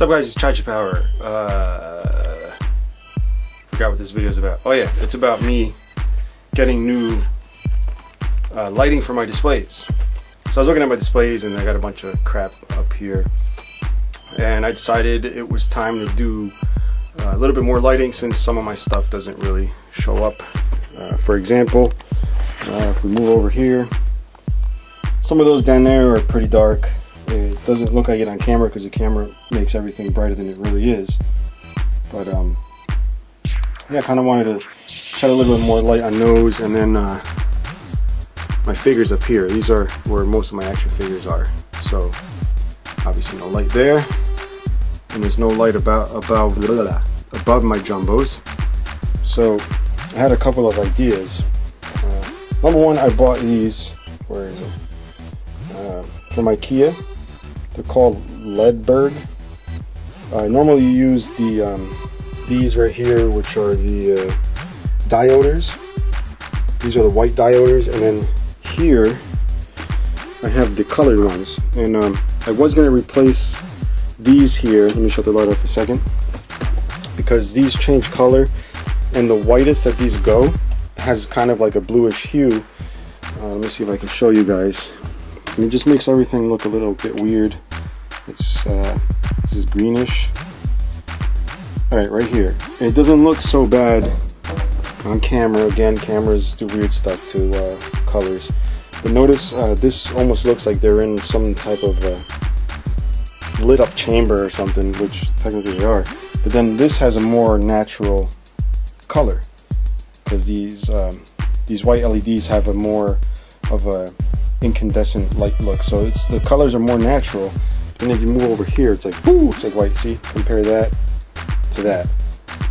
What's up guys, it's Chachi Power. Forgot what this video is about. Oh yeah, it's about me getting new lighting for my displays. So I was looking at my displays and I got a bunch of crap up here. And I decided it was time to do a little bit more lighting since some of my stuff doesn't really show up. For example, if we move over here, some of those down there are pretty dark. It doesn't look like it on camera because the camera makes everything brighter than it really is. But yeah, I kind of wanted to shed a little bit more light on those. And then my figures up here, these are where most of my action figures are. So obviously no light there, and there's no light above my jumbos. So I had a couple of ideas. Number one, I bought these. Where is it? From IKEA. They're called Ledberg. Normally you use these right here, which are the Dioders. These are the white Dioders, and then here I have the colored ones. And I was going to replace these here. Let me shut the light off a second, because these change color, and the whitest that these go has kind of like a bluish hue. Let me see if I can show you guys. And it just makes everything look a little bit weird. It's this is greenish. Alright, right here. And it doesn't look so bad on camera. Again, cameras do weird stuff to colors. But notice this almost looks like they're in some type of lit up chamber or something, which technically they are. But then this has a more natural color, because these white LEDs have a more of a incandescent light look, so it's the colors are more natural. And if you move over here, it's like, whoo, it's like white. See, compare that to that.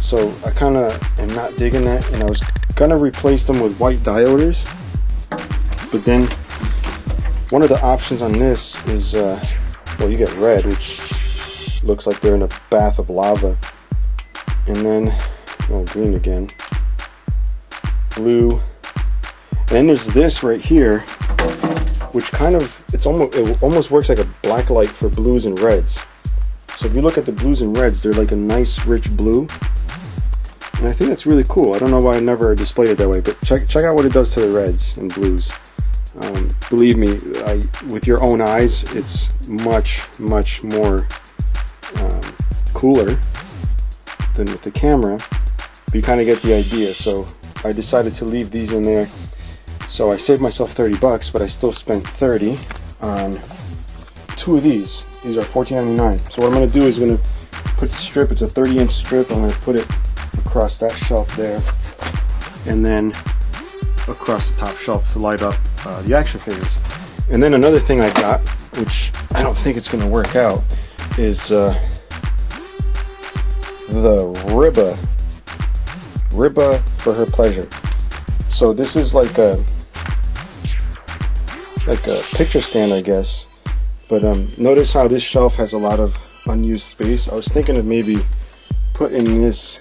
So I kind of am not digging that, and I was gonna replace them with white Dioders, but then one of the options on this is well, you get red, which looks like they're in a bath of lava, and then green again, blue, and then there's this right here, which kind of, it almost works like a black light for blues and reds. So if you look at the blues and reds, they're like a nice rich blue, and I think that's really cool. I don't know why I never displayed it that way, but check out what it does to the reds and blues. Believe me, with your own eyes, it's much more cooler than with the camera, but you kind of get the idea. So I decided to leave these in there. So I saved myself 30 bucks, but I still spent 30 on two of these. These are $14.99. So what I'm going to do is going to put the strip, it's a 30-inch strip, I'm going to put it across that shelf there, and then across the top shelf to light up the action figures. And then another thing I got, which I don't think it's going to work out, is the Ribba for her pleasure. So this is like a picture stand, I guess, but notice how this shelf has a lot of unused space. I was thinking of maybe putting this,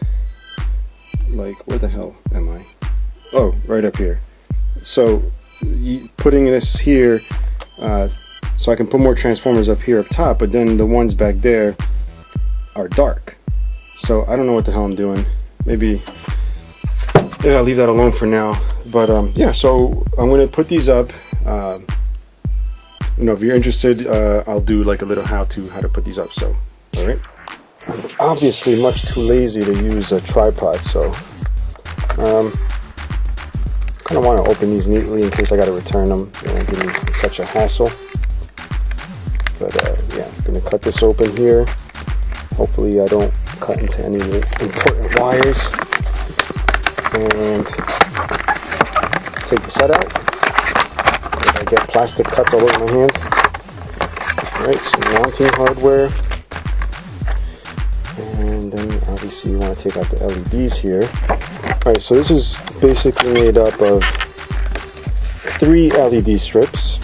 like, where the hell am I? Oh, right up here. So putting this here, so I can put more Transformers up here up top, but then the ones back there are dark. So I don't know what the hell I'm doing. Maybe I'll leave that alone for now. But yeah, so I'm going to put these up. You know, if you're interested, I'll do like a little how to put these up. So, all right. I'm obviously much too lazy to use a tripod, so kind of want to open these neatly in case I got to return them. It won't give me such a hassle. But yeah, I'm going to cut this open here. Hopefully I don't cut into any important wires. And take the set out. I get plastic cuts all over my hand. Alright, some mounting hardware. And then obviously you want to take out the LEDs here. Alright, so this is basically made up of 3 LED strips.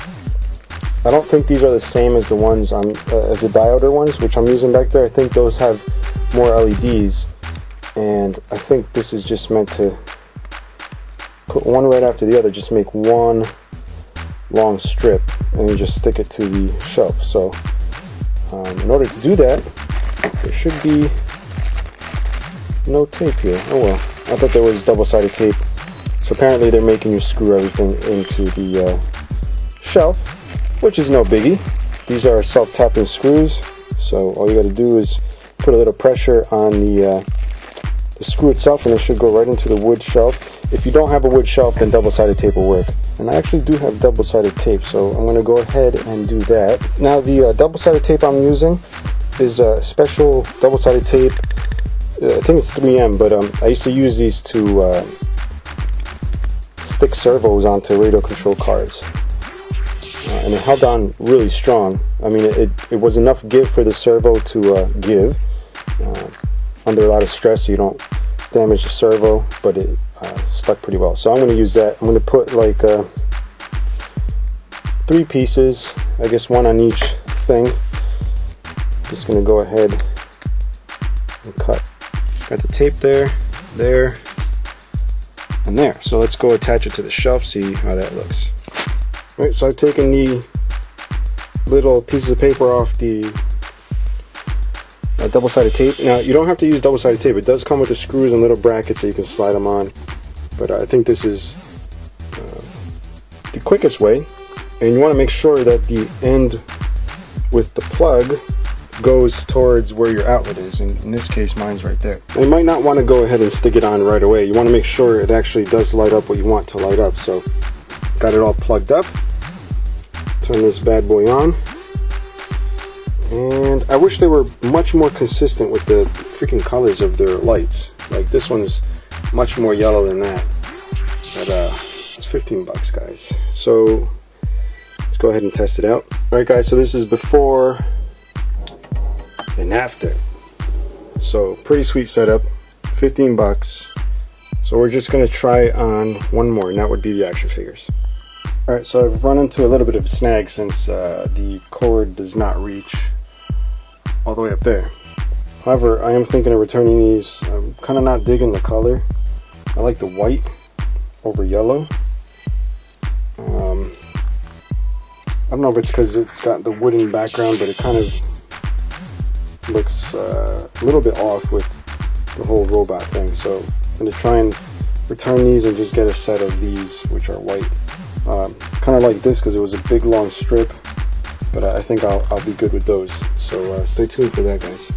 I don't think these are the same as the ones on as the Dioder ones, which I'm using back there. I think those have more LEDs. And I think this is just meant to put one right after the other, just make one long strip, and then just stick it to the shelf. So in order to do that, there should be no tape here. Oh well, I thought there was double-sided tape. So apparently they're making you screw everything into the shelf, which is no biggie. These are self-tapping screws, so all you got to do is put a little pressure on the screw itself and it should go right into the wood shelf. If you don't have a wood shelf, then double-sided tape will work. And I actually do have double-sided tape, so I'm going to go ahead and do that. Now the double-sided tape I'm using is a special double-sided tape. I think it's 3M, but I used to use these to stick servos onto radio control cars. And it held on really strong. I mean, it was enough give for the servo to give under a lot of stress, so you don't damage the servo, but it stuck pretty well. So I'm going to use that. I'm going to put like 3 pieces, I guess 1 on each thing. Just going to go ahead and cut. Got the tape there, there, and there. So let's go attach it to the shelf, see how that looks. Alright, so I've taken the little pieces of paper off the double-sided tape. Now, you don't have to use double-sided tape. It does come with the screws and little brackets so you can slide them on. But I think this is the quickest way. And you want to make sure that the end with the plug goes towards where your outlet is. And in this case, mine's right there. And you might not want to go ahead and stick it on right away. You want to make sure it actually does light up what you want to light up. So, got it all plugged up. Turn this bad boy on. And I wish they were much more consistent with the freaking colors of their lights. Like this one's much more yellow than that. But it's 15 bucks, guys. So let's go ahead and test it out. Alright guys, so this is before and after. So pretty sweet setup. 15 bucks. So we're just gonna try on one more, and that would be the action figures. Alright, so I've run into a little bit of a snag since the cord does not reach all the way up there. However, I am thinking of returning these. I'm kind of not digging the color. I like the white over yellow. I don't know if it's because it's got the wooden background, but it kind of looks a little bit off with the whole robot thing. So I'm going to try and return these and just get a set of these, which are white. Kind of like this because it was a big long strip, but I think I'll be good with those. So stay tuned for that, guys.